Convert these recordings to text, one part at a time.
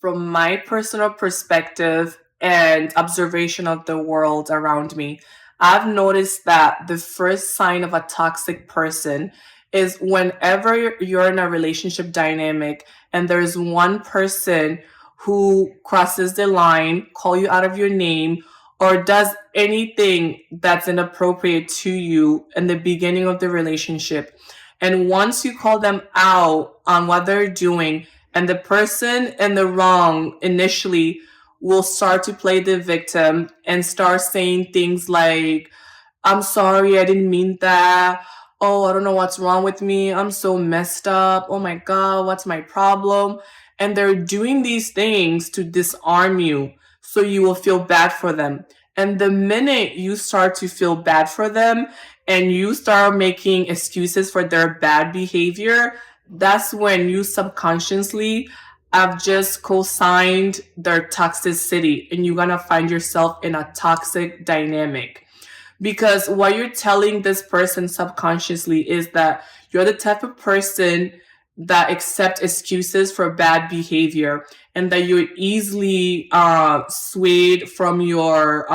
from my personal perspective and observation of the world around me, I've noticed that the first sign of a toxic person is whenever you're in a relationship dynamic and there's one person who crosses the line, call you out of your name, or does anything that's inappropriate to you in the beginning of the relationship. And once you call them out on what they're doing, and the person in the wrong initially will start to play the victim and start saying things like, I'm sorry, I didn't mean that. Oh, I don't know what's wrong with me. I'm so messed up. Oh my God, what's my problem? And they're doing these things to disarm you so you will feel bad for them. And the minute you start to feel bad for them and you start making excuses for their bad behavior, that's when you subconsciously have just co-signed their toxicity and you're gonna find yourself in a toxic dynamic. Because what you're telling this person subconsciously is that you're the type of person that accept excuses for bad behavior and that you're easily swayed from your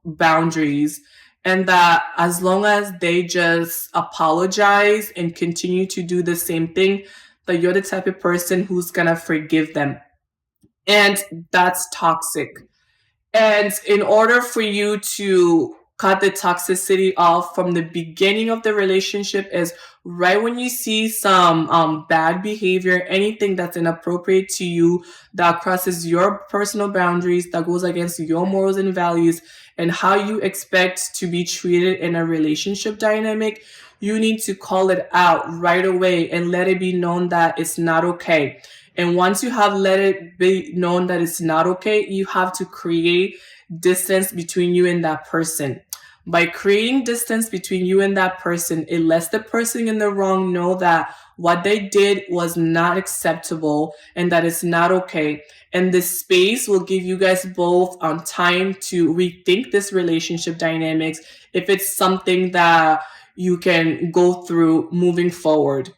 boundaries, and that as long as they just apologize and continue to do the same thing, that you're the type of person who's gonna forgive them. And that's toxic. And in order for you to cut the toxicity off from the beginning of the relationship is right when you see some bad behavior, anything that's inappropriate to you, that crosses your personal boundaries, that goes against your morals and values, and how you expect to be treated in a relationship dynamic, you need to call it out right away and let it be known that it's not okay. And once you have let it be known that it's not okay, you have to create distance between you and that person. By creating distance between you and that person, it lets the person in the wrong know that what they did was not acceptable and that it's not okay. And this space will give you guys both time to rethink this relationship dynamics if it's something that you can go through moving forward.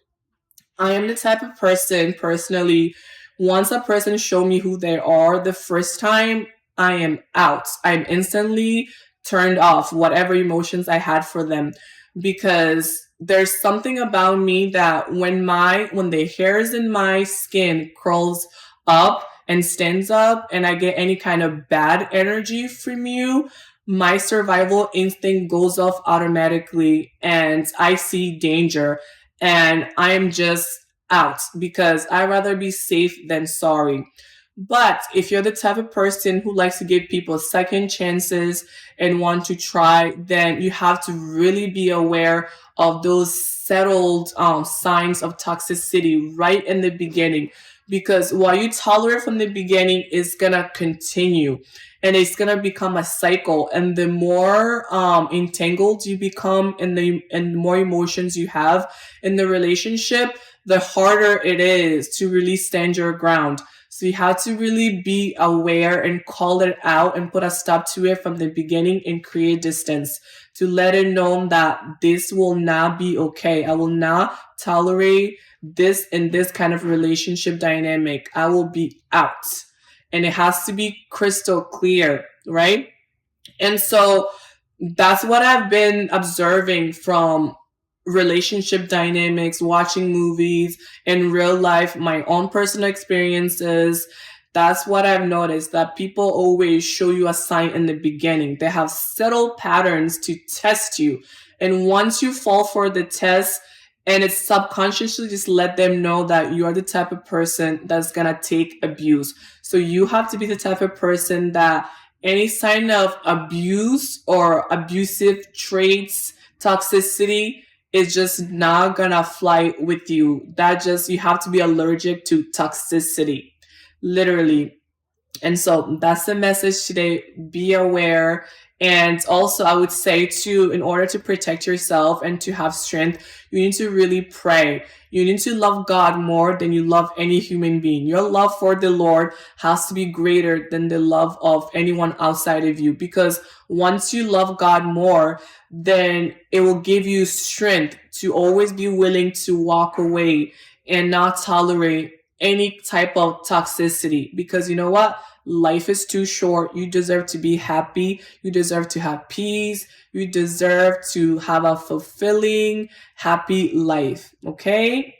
I am the type of person personally, once a person show me who they are the first time, I am out. I'm instantly turned off whatever emotions I had for them, because there's something about me that when the hairs in my skin crawls up and stands up and I get any kind of bad energy from you, my survival instinct goes off automatically and I see danger and I am just out because I'd rather be safe than sorry. But if you're the type of person who likes to give people second chances and want to try, then you have to really be aware of those settled signs of toxicity right in the beginning. Because what you tolerate from the beginning is gonna continue and it's gonna become a cycle. And the more entangled you become in the more emotions you have in the relationship, the harder it is to really stand your ground. So you have to really be aware and call it out and put a stop to it from the beginning and create distance to let it know that this will not be okay. I will not tolerate this in this kind of relationship dynamic. I will be out. And it has to be crystal clear, right? And so that's what I've been observing from relationship dynamics, watching movies, in real life, my own personal experiences. That's what I've noticed, that people always show you a sign in the beginning. They have subtle patterns to test you. And once you fall for the test, and it's subconsciously just let them know that you're the type of person that's gonna take abuse. So you have to be the type of person that any sign of abuse or abusive traits, toxicity, is just not gonna fly with you. That just, you have to be allergic to toxicity, literally. And so that's the message today. Be aware. And also, I would say too, in order to protect yourself and to have strength, you need to really pray. You need to love God more than you love any human being. Your love for the Lord has to be greater than the love of anyone outside of you. Because once you love God more, then it will give you strength to always be willing to walk away and not tolerate any type of toxicity, because you know what? Life is too short. You deserve to be happy. You deserve to have peace. You deserve to have a fulfilling, happy life. Okay?